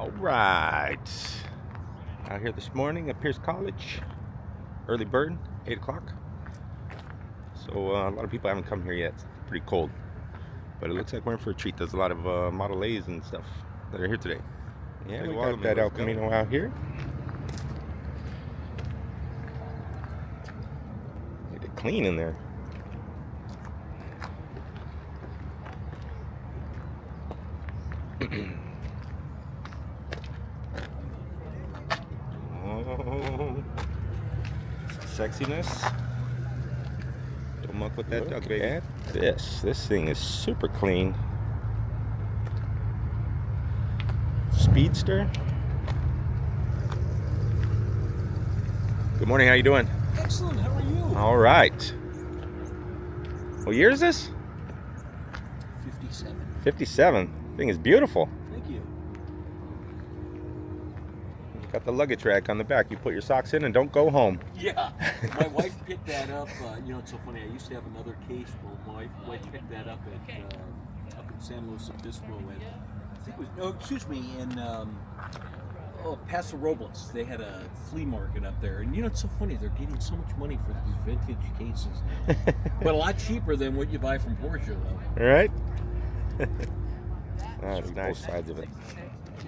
All right. Out here this morning at Pierce College. Early bird, 8 o'clock. So a lot of people haven't come here yet. It's pretty cold. But it looks like we're in for a treat. There's a lot of Model A's and stuff that are here today. Yeah, we got that El Camino out here. Get it clean in there. Oh, sexiness. Don't muck with that duck, baby. At this thing is super clean. Speedster. Good morning. How you doing? Excellent. How are you? All right. What year is this? 57. 57. Thing is beautiful. Thank you. Got the luggage rack on the back. You put your socks in and don't go home. Yeah. My wife picked that up. It's so funny. I used to have another case. Well, my wife picked that up up in San Luis Obispo. And I think it was, in Paso Robles. They had a flea market up there. And it's so funny. They're getting so much money for these vintage cases now. But a lot cheaper than what you buy from Porsche, though. All right. That's nice sides of it.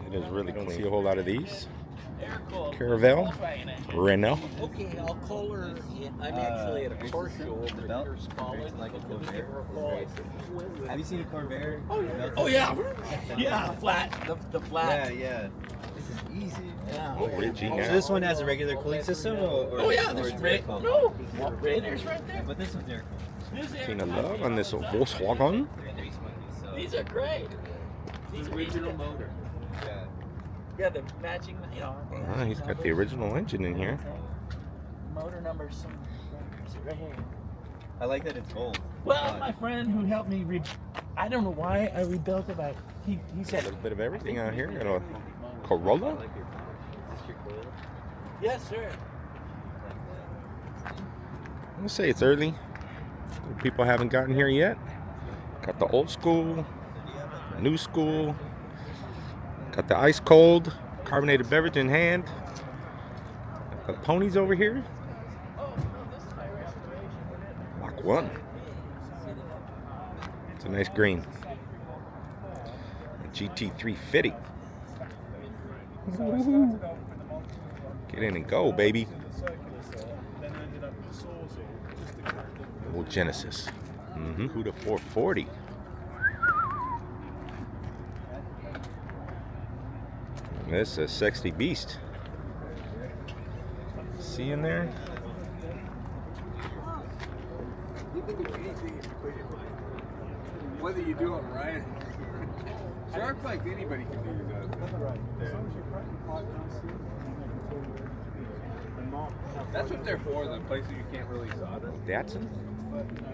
It is really clean. See a whole lot of these. Caravelle, Renault. Okay, I'll call her. I'm actually at a car show over at Pierce College. Have you seen a Corvair? Oh yeah, yeah, flat. The flat. Yeah. This is easy. Yeah. Oh, Richie, So yeah. this one has a regular cooling system, or Oh yeah, or there's it's right. air-cooled? No, radiators right there. But this one's air cooled. Seen a love on this Volkswagen. These are great. These original motor. Yeah. Yeah, the matching. He's got the original engine in here. motor number. Right here. I like that it's gold. Well, my friend who helped me I don't know why I rebuilt it, but he A said. little bit of everything out here. Got a Corolla. Is this your coil? Yes, sir. I'm gonna say it's early. People haven't gotten here yet. Got the old school, new school. Got the ice cold carbonated beverage in hand. Got ponies over here. Mach 1. It's a nice green. A GT350. Get in and go, baby. Old Genesis. Cuda 440. This is a sexy beast. See in there? Whether you do it right, shark like anybody can do that. That's what they're for, the places you can't really solder. Datsun?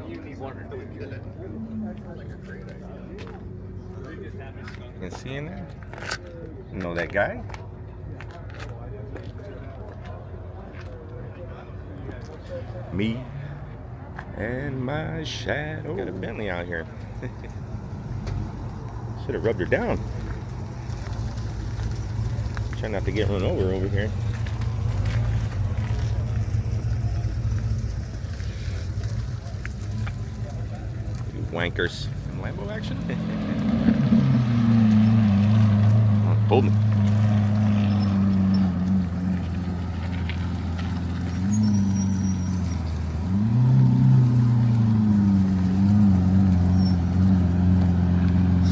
You need one really good. Like a great idea. You can see in there? You know that guy? Me and my shadow. Got a Bentley out here. Should have rubbed her down. Try not to get run over here. You wankers. Some Lambo action? Hold me.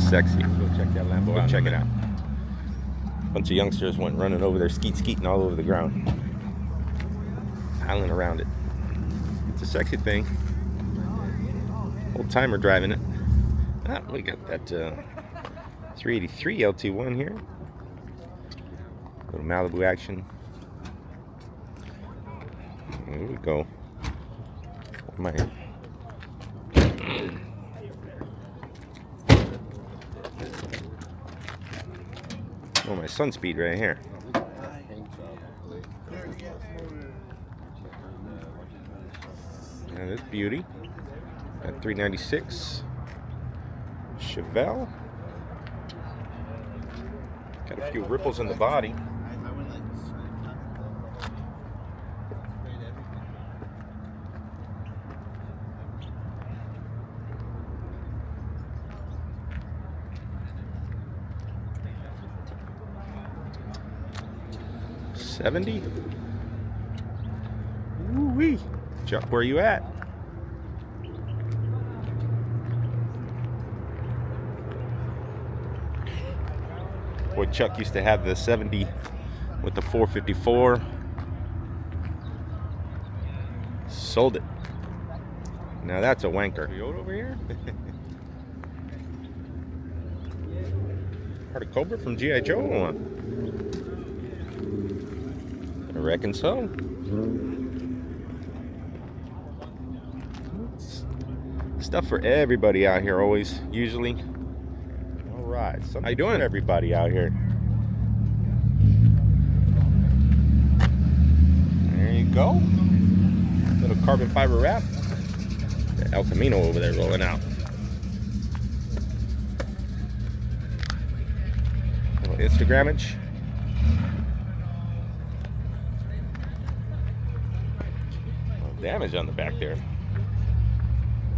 Sexy. Go check that Lambo out. Check it out. Bunch of youngsters went running over there, skeeting all over the ground, piling around it. It's a sexy thing. Old timer driving it. We got that 383 LT1 here. Little Malibu action. There we go. My Sun Speed right here. And this beauty at 396 Chevelle. Got Got a few ripples in the body. I went like sprayed everything. 70. Woo-wee. Chuck, where you at? Boy, Chuck used to have the 70 with the 454. Sold it. Now that's a wanker. Toyota over here? Part of Cobra from G.I. Joe? I reckon so. Stuff for everybody out here always, usually. All right, so how you doing, everybody out here? There you go. Little carbon fiber wrap. That El Camino over there rolling out. Little Instagrammage. Damage on the back there.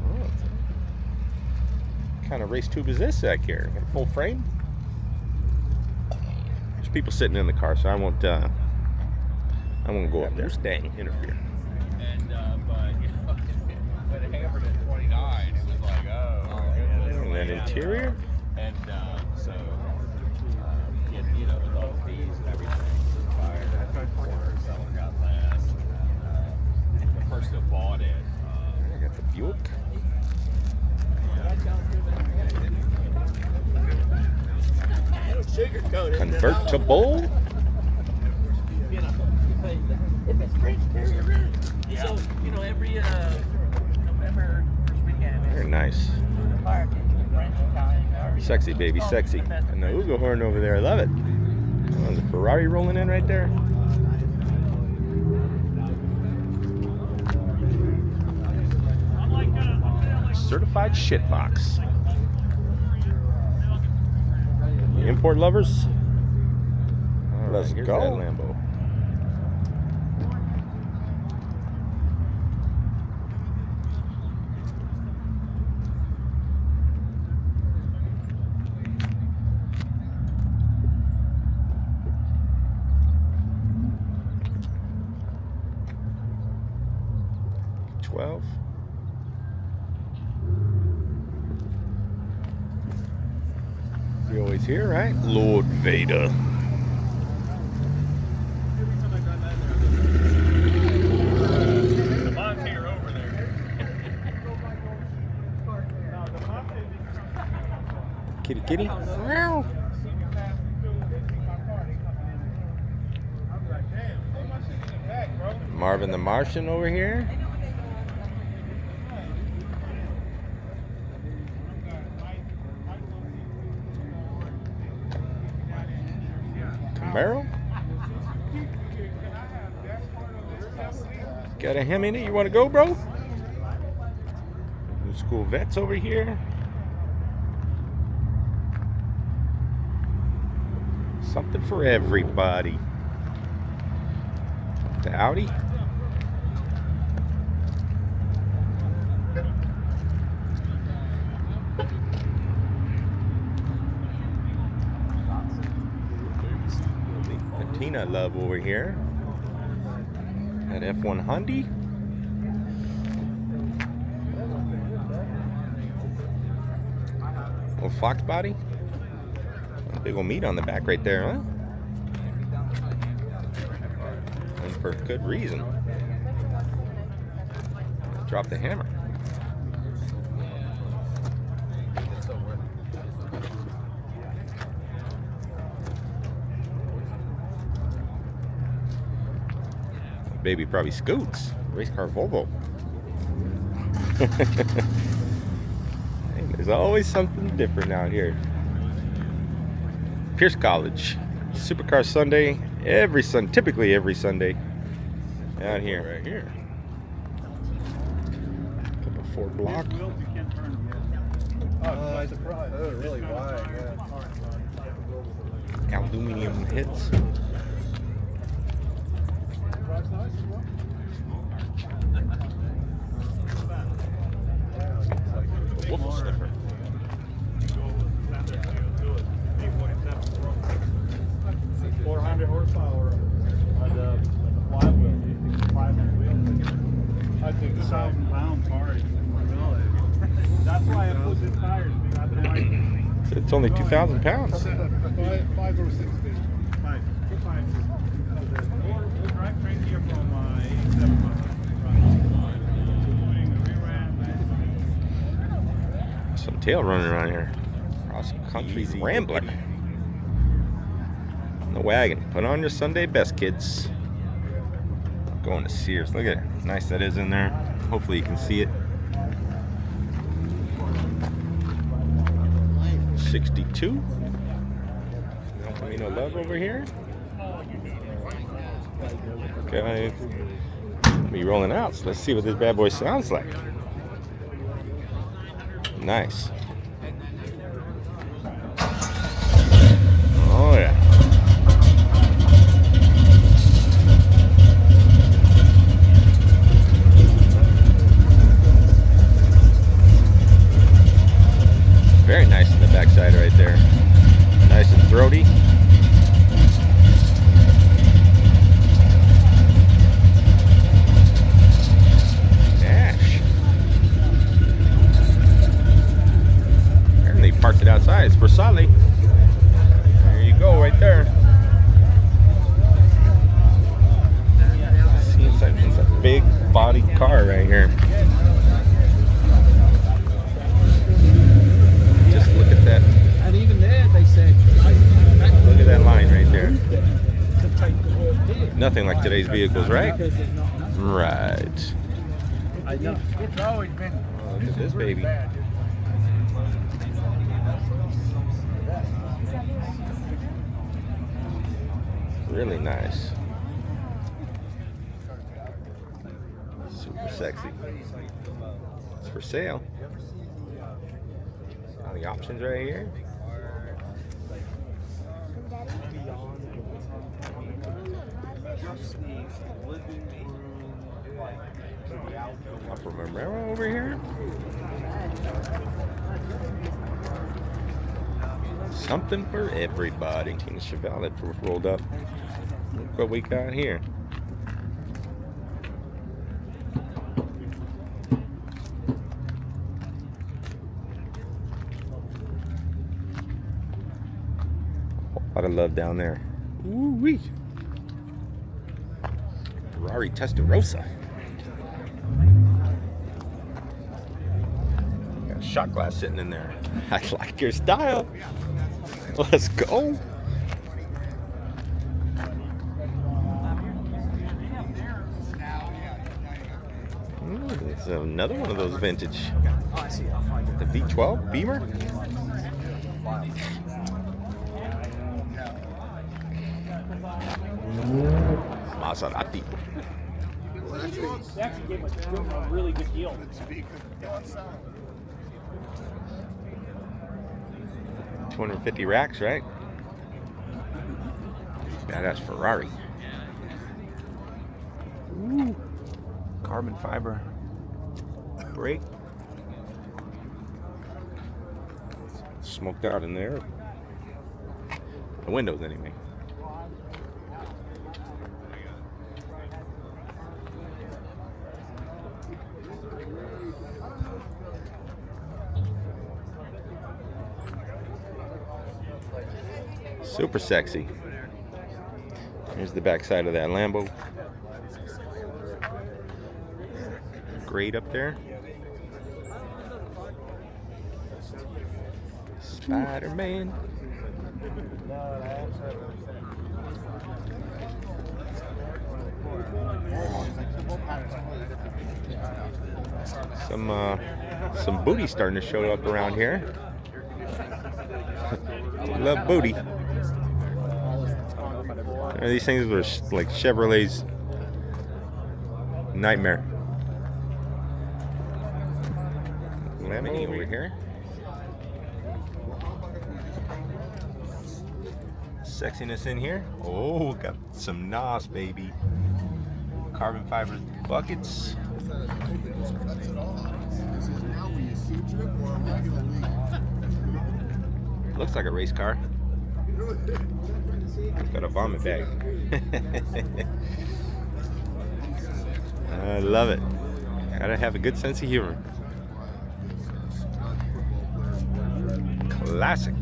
Oh. What kind of race tube is this back here? Got a full frame? There's people sitting in the car, so I won't go up there. Mustang interfere. And but you know, when it hammered at 29, it was like, And that interior? And so you know, with all the fees and everything, fired that corner, seller got less. The person who bought it. I got the Buick. Convertible. So, you know, every November first weekend. Very nice. Sexy, baby, sexy. And the Ugo horn over there, I love it. Oh, the Ferrari rolling in right there. Certified shitbox. The import lovers. All Let's go. That Lambo. You always here, right? Lord Vader. The Montana over there. Kitty, kitty. Marvin the Martian over here. Camaro. Got a Hemi in it. You want to go, bro? New school vets over here. Something for everybody. The Audi. Tina love over here. That F1 Hyundai. Little Fox body. Big old meat on the back right there, huh? And for good reason. Drop the hammer. Baby probably scoots. Race car Volvo. Hey, there's always something different out here. Pierce College. Supercar Sunday. Typically every Sunday. Out here. Right here. Couple Ford block. Oh, surprise. Oh, really wide, yeah. aluminum hits. Wolf sniffer. I think 1,000 pounds hard. That's why I put the tires. It's only 2,000 pounds. 5 or 6 days. 5. 5. We'll drive train here from 87 Some tail running around here. Cross country rambler. The wagon. Put on your Sunday best, kids. Going to Sears. Look at it. Nice that is in there. Hopefully you can see it. 62. El Camino Love over here. Okay. Be rolling out. So let's see what this bad boy sounds like. Nice. Oh yeah. Very nice in the backside right there. Nice and throaty. Dash. Apparently parked it outside. It's for Sally. There you go, right there. Seems like it's a big body car right here. Just look at that. And even there, they said, Look at that line right there. to take the whole bid. Nothing like today's vehicles, right? Because there's not enough. Right. I know. It's always been. Oh, look at this baby. Really nice. Super sexy. It's for sale. All the options right here. From Romero over here. Something for everybody. Tina Chevelle that rolled up. Look what we got here. A lot of love down there. Ooh-wee. Ferrari Testarossa. Got a shot glass sitting in there. I like your style. Let's go. It's another one of those vintage. The V12 Beamer. Maserati. They actually gave a really good deal. 250 racks, right? Badass Ferrari. Ooh. Carbon fiber brake. Smoked out in there. The windows, anyway. Super sexy. Here's the back side of that Lambo. Great up there. Spider-Man. Some booty starting to show up around here. Love booty. These things were like Chevrolet's nightmare. Lamborghini over here. sexiness in here. Oh, got some NOS, baby. Carbon fiber buckets. Looks like a race car. It's got a vomit bag. I love it. Gotta have a good sense of humor. Classic.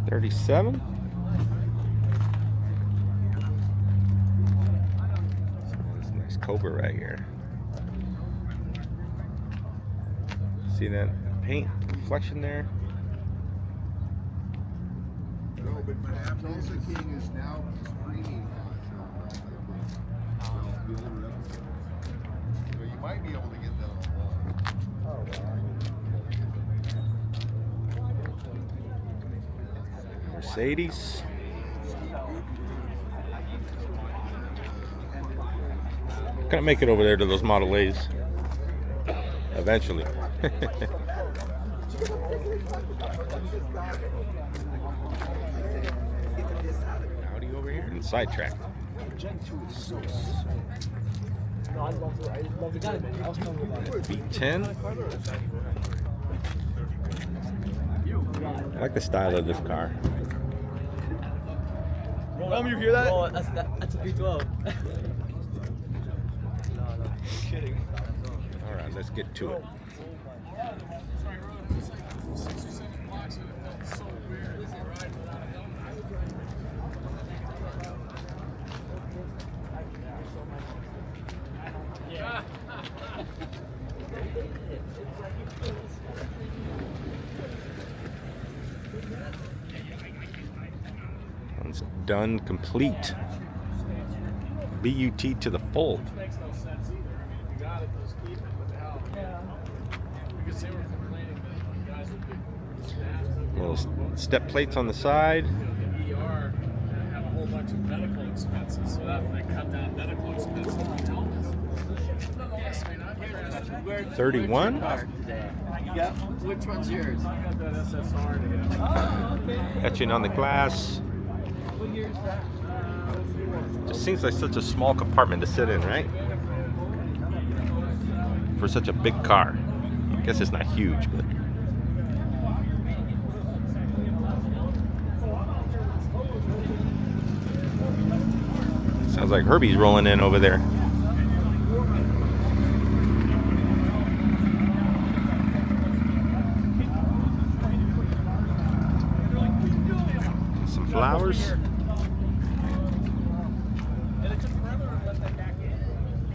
$37. This nice Cobra right here. See that paint reflection there? No, but Tulsa King is now screening. So you might be able to get that on the wall. Mercedes. Gonna make it over there to those Model A's eventually. Audi over here and sidetrack. V10. I like the style of this car. You hear that? Oh, that's a V12. Kidding. All right, let's get to it. It's done, complete. BUT to the full. Makes no sense either. I mean, if you got it, just keep it. What the hell? Because they were complaining that guys would be Little step plates on the side. the ER and have a whole bunch of medical expenses, so that they cut down medical expenses on helmets. Nonetheless, I mean, I'm here. 31. Yeah. Which one's yours? I got that SSR to hit. Oh, okay. Etching on the glass. What year is that? Just seems like such a small compartment to sit in, right? For such a big car. I guess it's not huge, but. Sounds like Herbie's rolling in over there. Some flowers. And it took forever to let that back in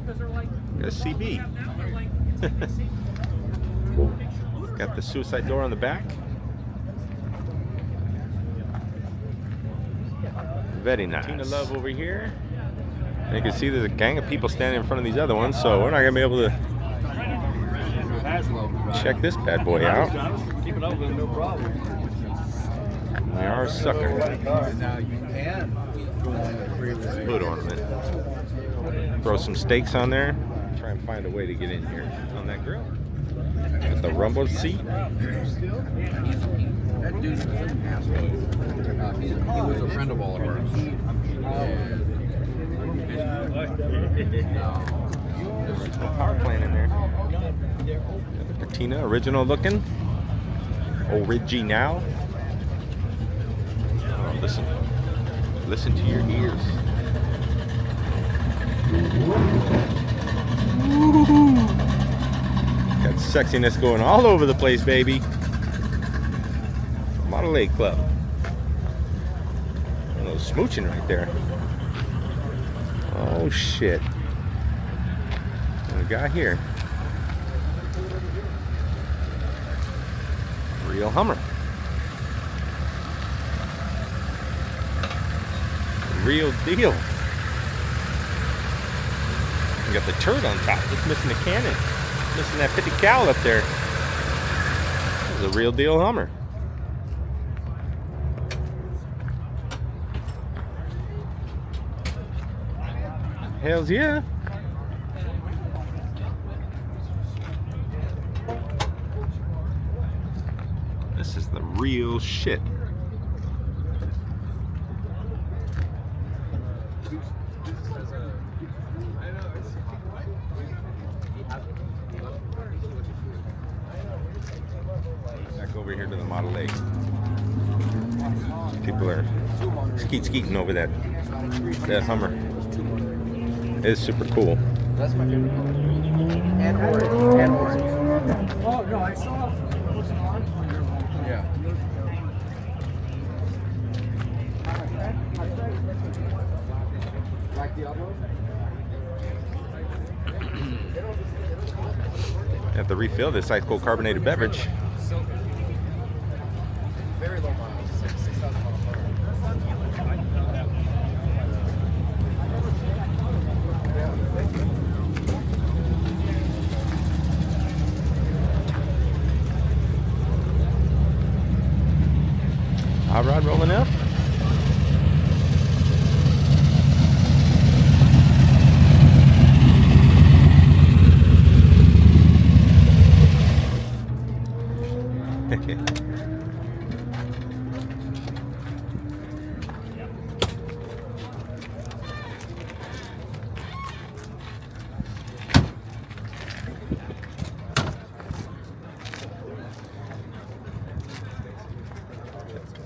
because they're like, Got a CB. now they're like, Got the suicide door on the back. Very nice. Tina Love over here. And you can see there's a gang of people standing in front of these other ones, so we're not gonna be able to check this bad boy out. Keep it open, no problem. They are a sucker. Now you can go on the freeway. Hood ornament. Throw some steaks on there. Try and find a way to get in here on that grill. With the rumble seat. That dude was an asshole. He was a friend of all of ours. Power plant in there. Got the patina, original looking. Original. Oh, listen to your ears. Got sexiness going all over the place, baby. Model A Club. A little smooching right there. Oh shit. What we got here? Real Hummer. Real deal. We got the turd on top, just missing the cannon. Missing that 50 cal up there. This is a real deal Hummer. Hells yeah. This is the real shit. Back over here to the Model A. People are skeeting over that Hummer. It's super cool. That's my favorite color. And orange. And orange. Oh no, I saw it was an orange one here. Yeah. Like the other one? Have to refill this ice cold carbonated beverage. Very low miles. 6,000 miles. Hot rod rolling up.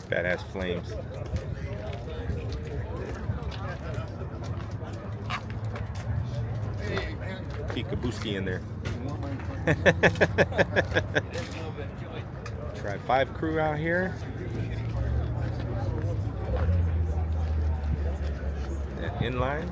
Badass flames. Peekabooski in there. Try 5 crew out here. That inline.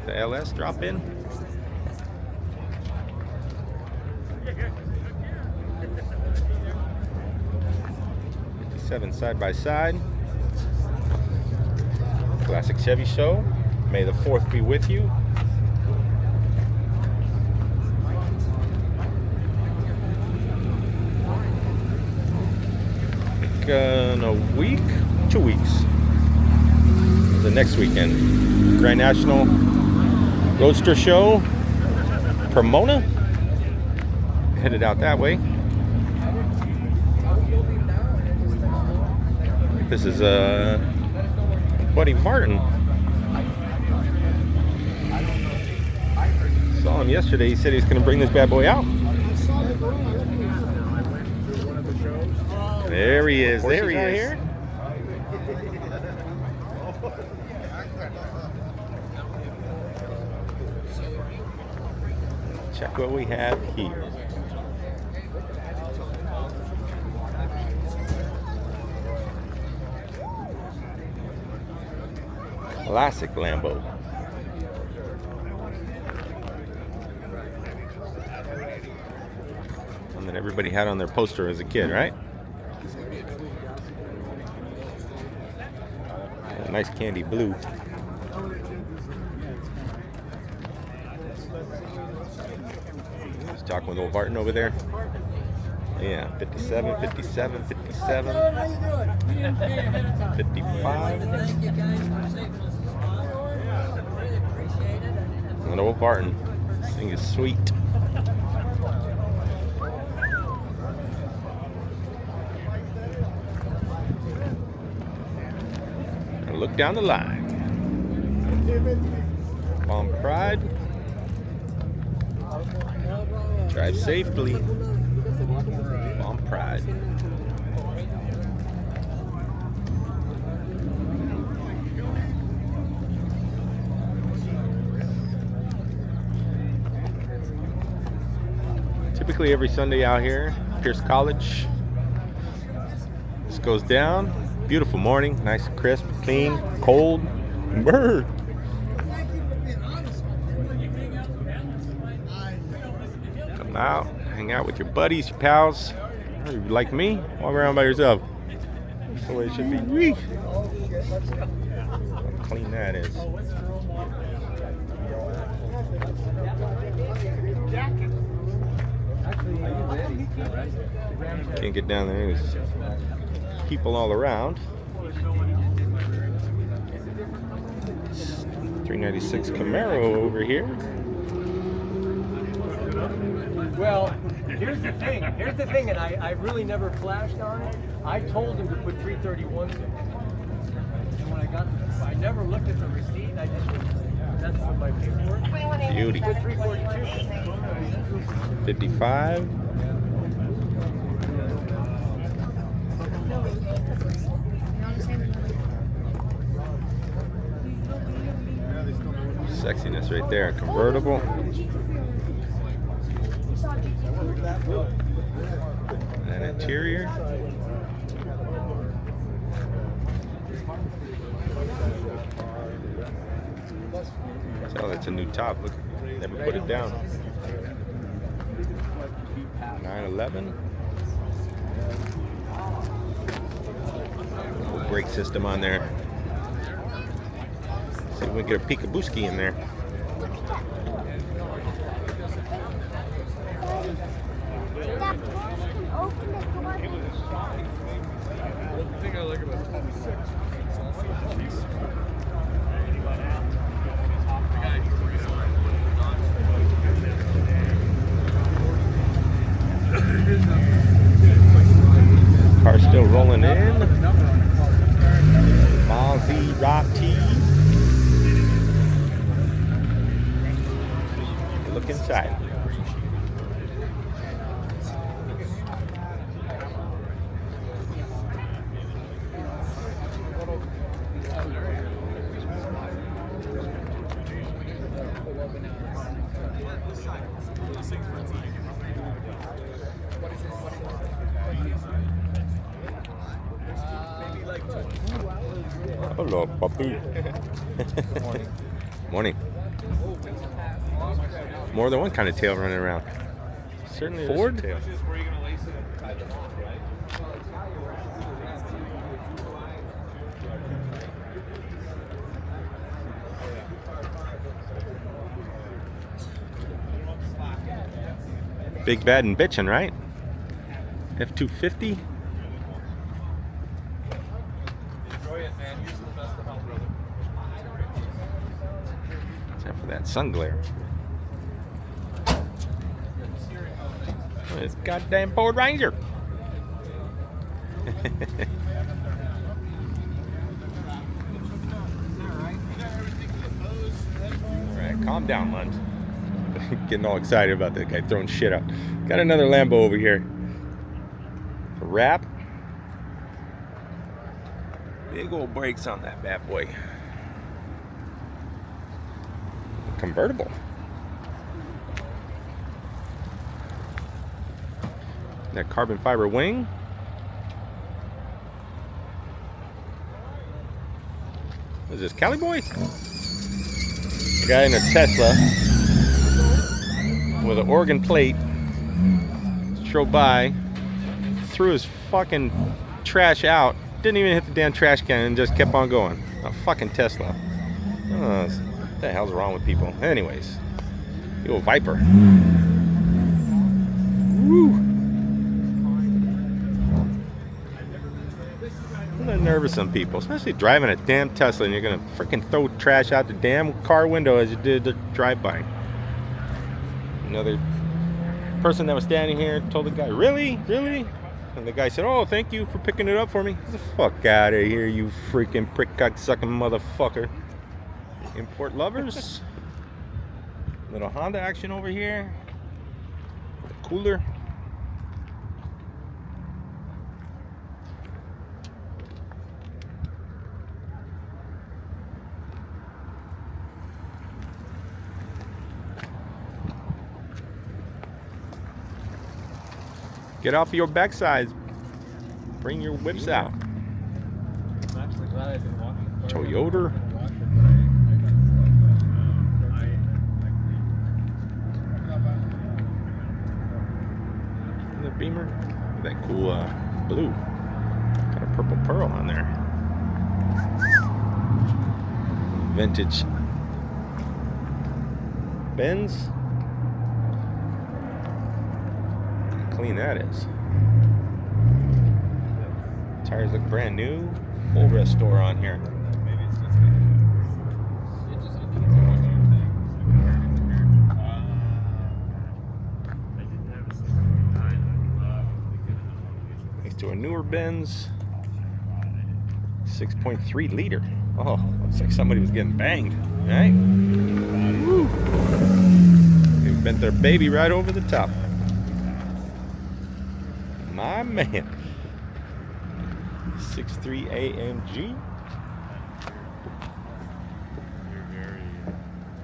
The LS drop in. '57 side by side. Classic Chevy show. May the 4th be with you. In a week, 2 weeks. The next weekend, Grand National Roadster Show, Pomona. Headed out that way. This is Buddy Martin. Saw him yesterday. He said he's going to bring this bad boy out. There he is. There he is. Here. Check what we have here. Classic Lambo. One that everybody had on their poster as a kid, right? A nice candy blue. Just talking with old Barton over there. Yeah, 57, 57, 57, 55. And old Barton. This thing is sweet. And look down the line. Palm Pride. Drive safely. Palm Pride. Typically every Sunday out here, Pierce College. This goes down. Beautiful morning, nice, crisp, clean, cold. Brr. Come out, hang out with your buddies, your pals. Or like me, walk around by yourself. That's the way it should be. Whee! How clean that is. Can't get down there. There's people all around. 396 Camaro over here. Well, here's the thing, and I really never flashed on it. I told him to put 331s in. And when I never looked at the receipt, I just, that's what my paperwork. Beauty. Put 342. 55. Sexiness right there. Convertible. And interior. Oh, that's a new top. Look, never put it down. 911. Little brake system on there. See if we can get a peekabooski in there. Car still rolling in. Maserati. Look inside. Hello, puppy. Morning. More than one kind of tail running around. Certainly Ford. Tail. Big bad and bitchin', right? F-250. Except for that sun glare. It's goddamn Ford Ranger. Alright, calm down, Lund. Getting all excited about that guy throwing shit out. Got another Lambo over here. A wrap. Big old brakes on that bad boy. Convertible. That carbon fiber wing. What is this, Cali boy? A guy in a Tesla with an Oregon plate drove by, threw his fucking trash out, didn't even hit the damn trash can and just kept on going. A fucking Tesla. Oh, what the hell's wrong with people? Anyways, the old Viper. Woo! I'm a little nervous, some people, especially driving a damn Tesla, and you're gonna freaking throw trash out the damn car window as you did the drive-by. Another person that was standing here told the guy, "Really? Really?" And the guy said, "Oh, thank you for picking it up for me." Get the fuck out of here, you freaking prick cock sucking motherfucker. Import lovers. Little Honda action over here. The cooler. Get off your backsides. Bring your whips out. Toyota. The Beamer. That cool blue. Got a purple pearl on there. Vintage Benz. How clean that is. Tires look brand new. Full restore on here. Maybe it's just it just it needs one more thing. Thanks to a newer Benz. 6.3 liter. Oh, looks like somebody was getting banged. Right? Woo. They bent their baby right over the top. My man. 6.3 AMG.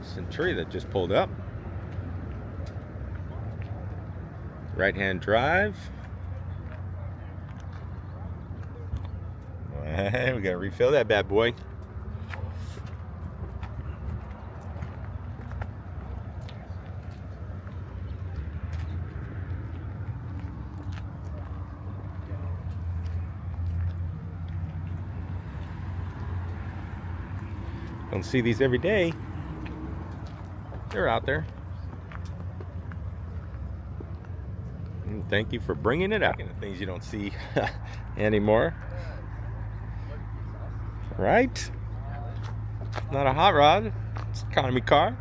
Century that just pulled up. Right-hand drive. Hey, we gotta refill that bad boy. Don't see these every day. They're out there. And thank you for bringing it out. The things you don't see anymore. Right? Not a hot rod. It's an economy car.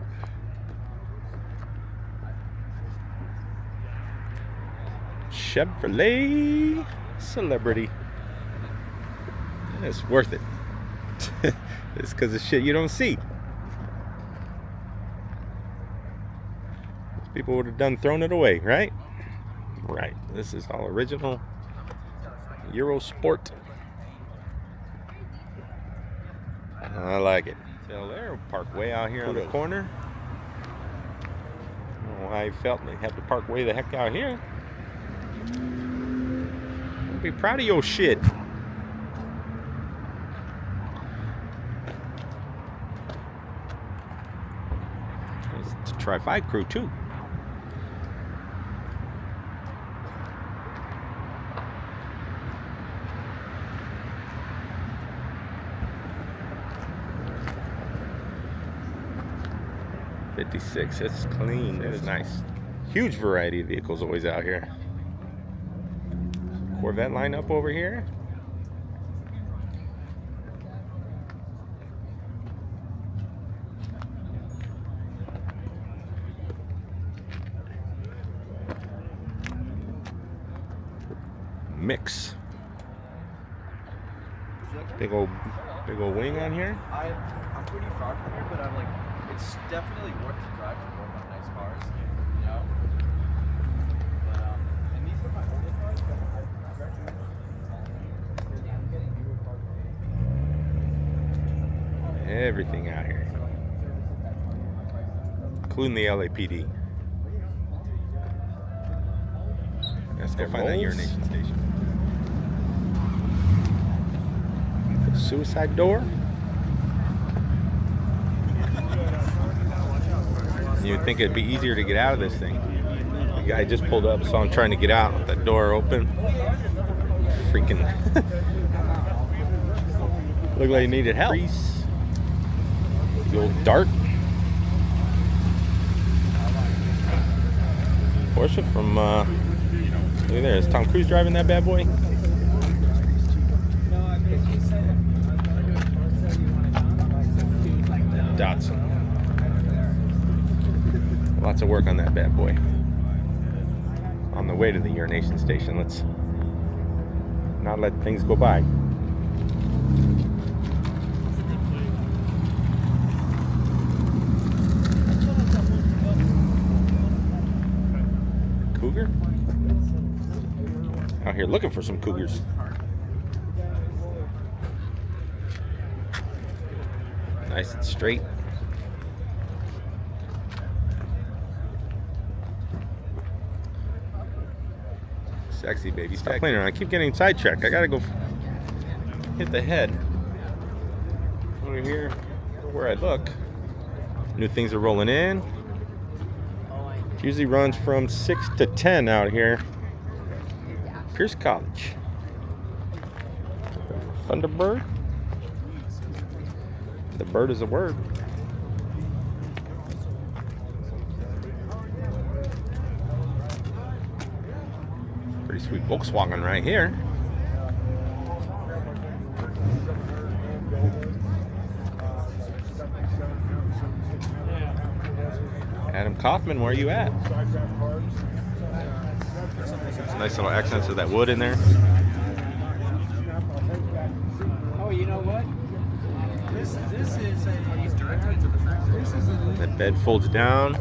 Chevrolet Celebrity. It's worth it. It's because of shit you don't see. People would have done thrown it away, right? Right. This is all original. Euro Sport. I like it. Still there, park way out here on the corner. I don't know why he felt they had to park way the heck out here. I'll be proud of your shit. It's a Tri-5 crew too. '56, it's clean, it's nice. Huge variety of vehicles always out here. Corvette lineup over here. Mix. Big old wing on here. I'm pretty far from here, but I'm like, it's definitely worth the drive to work on nice cars, you know? But, and these are my older cars, but I graduated. I'm getting newer cars. Everything out here, including the LAPD. Let's go find that urination station. Suicide door. You'd think it'd be easier to get out of this thing. The guy just pulled up, saw him trying to get out with that door open. Freaking looked like he needed help. The old Dart. Porsche from look at there. Is Tom Cruise driving that bad boy? Datsun. Lots of work on that bad boy. On the way to the urination station, let's not let things go by. Cougar? Out here looking for some cougars. Nice and straight. Sexy baby. Stop playing around. I keep getting sidetracked. I gotta go hit the head. Over here, where I look, new things are rolling in. It usually runs from 6 to 10 out here. Pierce College. Thunderbird. The bird is a word. Pretty sweet Volkswagen right here. Adam Kaufman, where are you at? Some nice little accents of that wood in there. Oh, you know what? This is a. He's directed it to the factory. This is a. That bed folds down.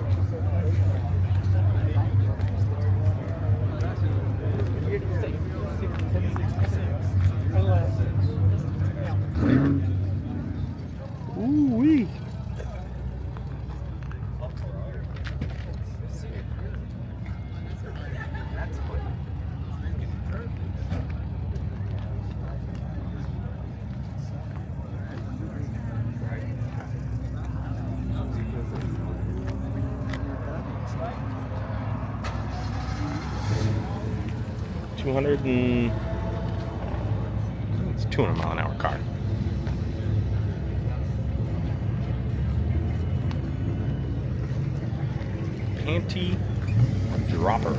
Ooh-wee. It's a 200 mile an hour car. Panty dropper.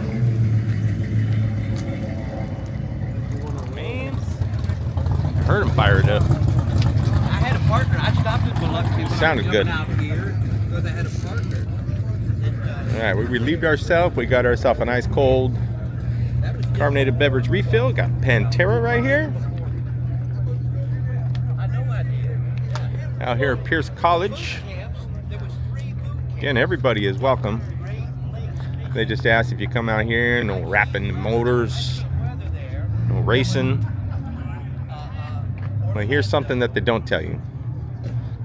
Man, I heard him fire it up. I had a partner. I stopped at Biloxi when Sounded I was good. coming out here because I had a partner. All right, we relieved ourselves. We got ourselves a nice cold carbonated beverage refill. Got Pantera right here. I know I did. Out here at Pierce College. Again, everybody is welcome. They just ask if you come out here, no rapping motors, no racing. Well, here's something that they don't tell you.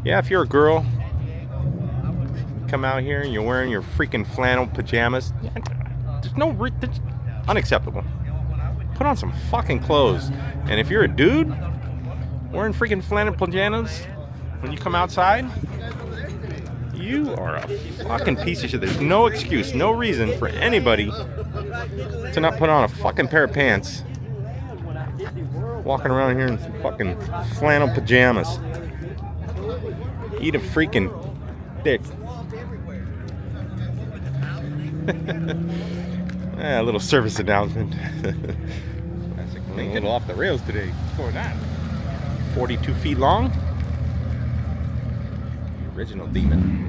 Yeah, if you're a girl, come out here and you're wearing your freaking flannel pajamas, there's no, that's unacceptable. Put on some fucking clothes. And if you're a dude wearing freaking flannel pajamas when you come outside, you are a fucking piece of shit. There's no excuse, no reason for anybody to not put on a fucking pair of pants walking around here in some fucking flannel pajamas. Eat a freaking dick. A little service announcement. Classic Lincoln. A little off the rails today. Before that, 42 feet long. The original Demon.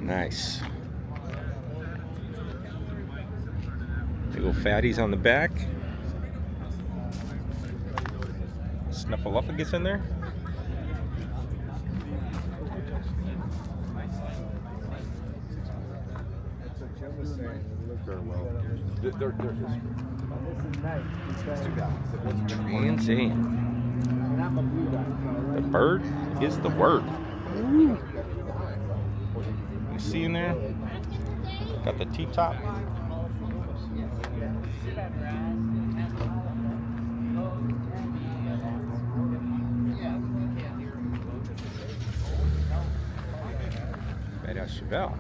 Nice. Big old fatties on the back. Snuffleupagus in there. Insane. The bird is the word. You see in there? Got the T-top. Badass Chevelle.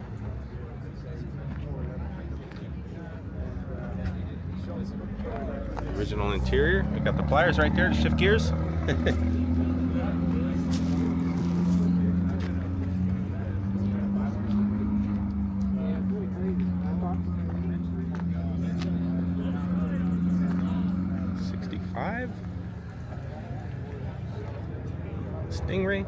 Original interior. We got the pliers right there to shift gears. Stingray.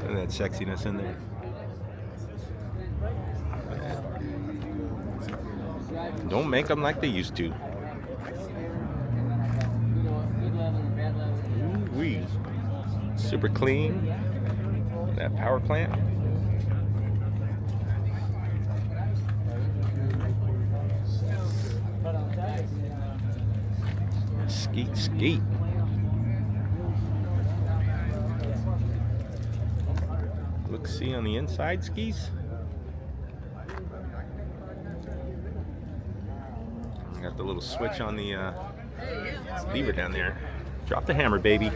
And that sexiness in there. Don't make them like they used to. Ooh-wee. Super clean. That power plant. Skeet, skeet. Look, see on the inside skis. Got the little switch on the lever down there. Drop the hammer, baby.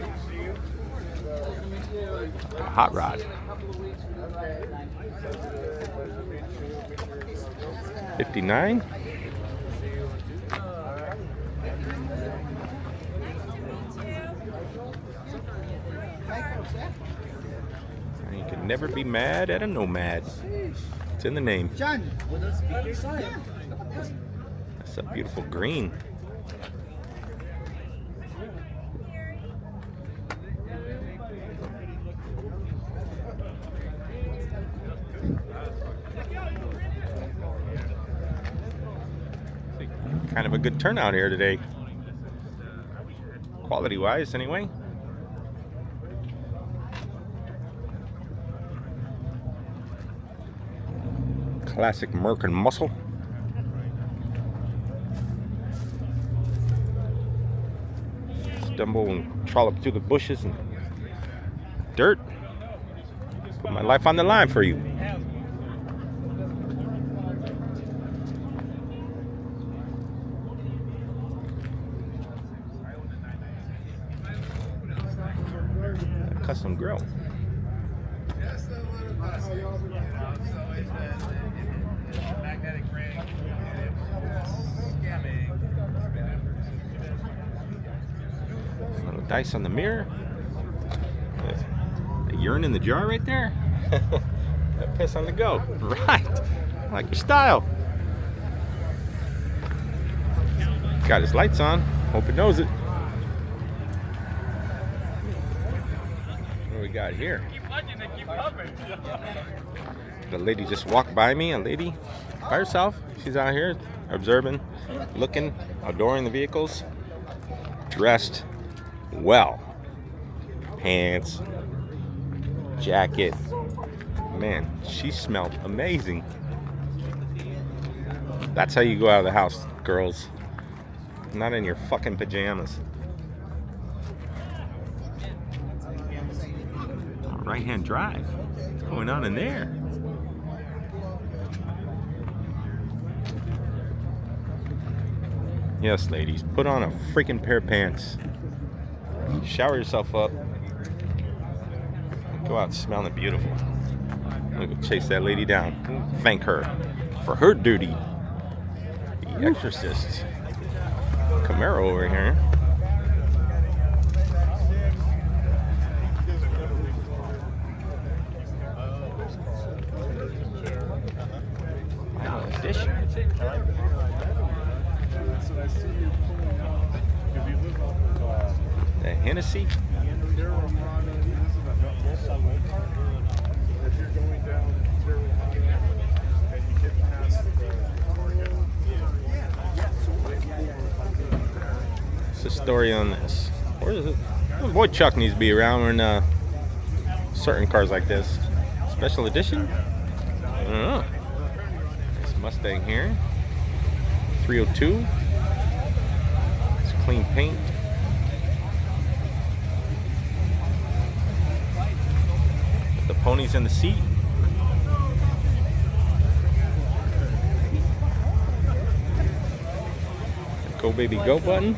Hot rod. 59. And you can never be mad at a nomad. It's in the name. John, That's a beautiful green. Kind of a good turnout here today. Quality wise, anyway. Classic Merc and Muscle. Stumble and trollop through the bushes and dirt. Put my life on the line for you. Custom grill. Little dice on the mirror. A urine in the jar right there. That piss on the go. Right. I like your style. Got his lights on. Hope it knows it. What do we got here? The lady just walked by me. A lady by herself. She's out here observing, looking, adoring the vehicles. Dressed well. Pants, jacket. Man, she smelled amazing. That's how you go out of the house, girls. Not in your fucking pajamas. Right-hand drive. What's going on in there? Yes, ladies, put on a freaking pair of pants. Shower yourself up. Go out smelling beautiful. I'm gonna go chase that lady down. Thank her for her duty. The Exorcist. Camaro over here. Final edition. The Hennessy. What's the story on this? Where is it? Oh, boy, Chuck needs to be around when certain cars like this. Special edition? I don't know. Nice Mustang here. 302. It's clean paint. Put the ponies in the seat. Go baby go button.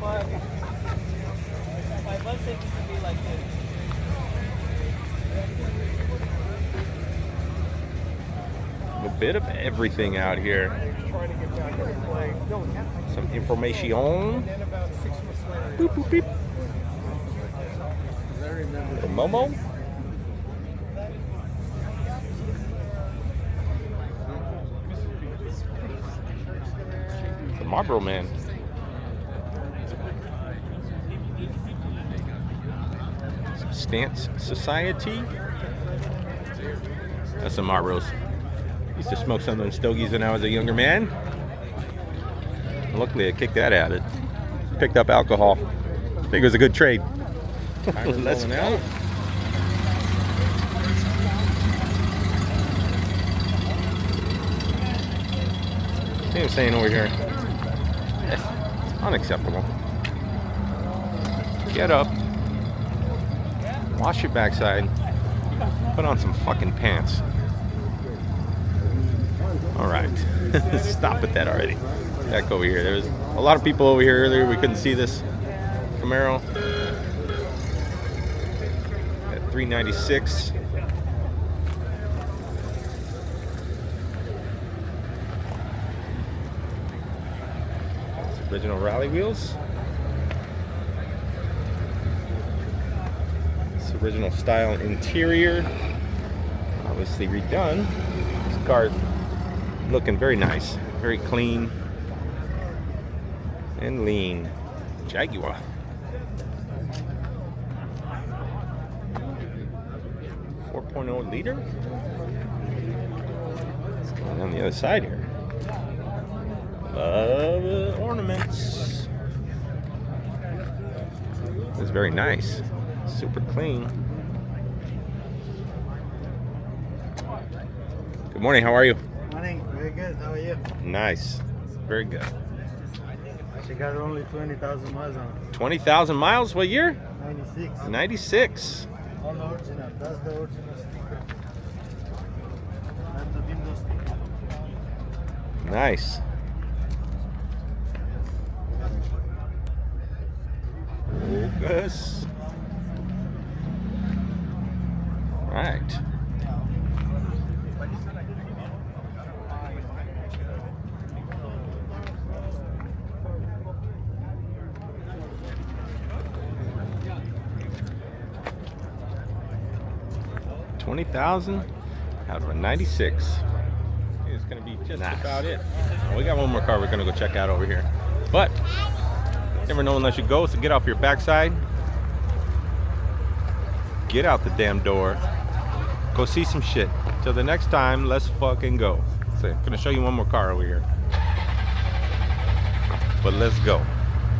A bit of everything out here. Some information. Boop, boop, beep. The Momo. The Marlboro Man. Some Stance Society. That's some Marlboros. Used to smoke some of them stogies when I was a younger man. Luckily, I kicked that out. It picked up alcohol. I think it was a good trade. Let's go. See what I'm saying over here? It's unacceptable. Get up. Wash your backside. Put on some fucking pants. All right, stop with that already. Back over here. There was a lot of people over here earlier. We couldn't see this Camaro at 396. It's original rally wheels. It's original style interior. Obviously redone. This car's Looking very nice, very clean and lean. Jaguar. .4 liter. What's going on the other side here? Love the ornaments. It's very nice. Super clean. Good morning. How are you? Morning, very good. How are you? Nice. Very good. She got only 20,000 miles on it. 20,000 miles. What year? 96. 96. All the original. That's the original sticker. That's the window sticker. Nice. Focus. Right. $20,000 out of a 96. It's gonna be just about it. We got one more car we're gonna go check out over here, but never know unless you go. So get off your backside, get out the damn door, go see some shit. Till the next time, let's fucking go. So I'm gonna show you one more car over here, but let's go.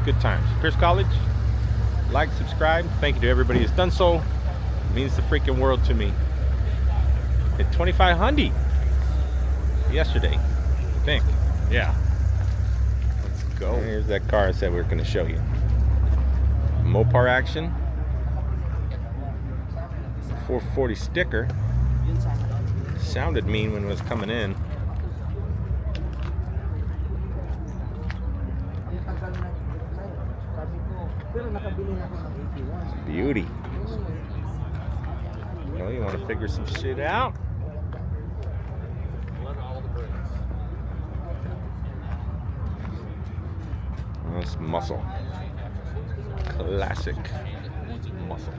Good times. Pierce College. Like, subscribe. Thank you to everybody who's done so. It means the freaking world to me. Hit 2500 yesterday, I think. Yeah. Let's go. Here's that car I said we were going to show you. Mopar action. 440 sticker. Sounded mean when it was coming in. Beauty. Well, you want to figure some shit out? That's muscle. Classic muscle.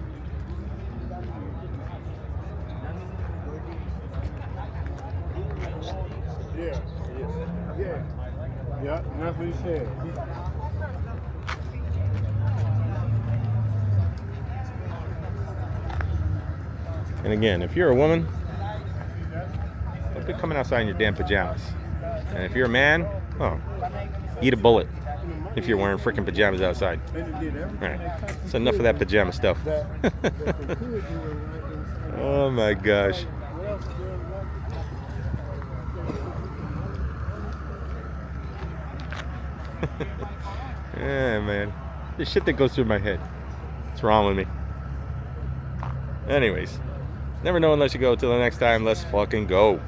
Yeah. Yeah, that's what he said. And again, if you're a woman, don't be coming outside in your damn pajamas. And if you're a man, oh, eat a bullet if you're wearing freaking pajamas outside. Alright, so enough of that pajama stuff. Oh my gosh. Yeah, man. The shit that goes through my head. What's wrong with me? Anyways, never know unless you go. Till the next time, let's fucking go.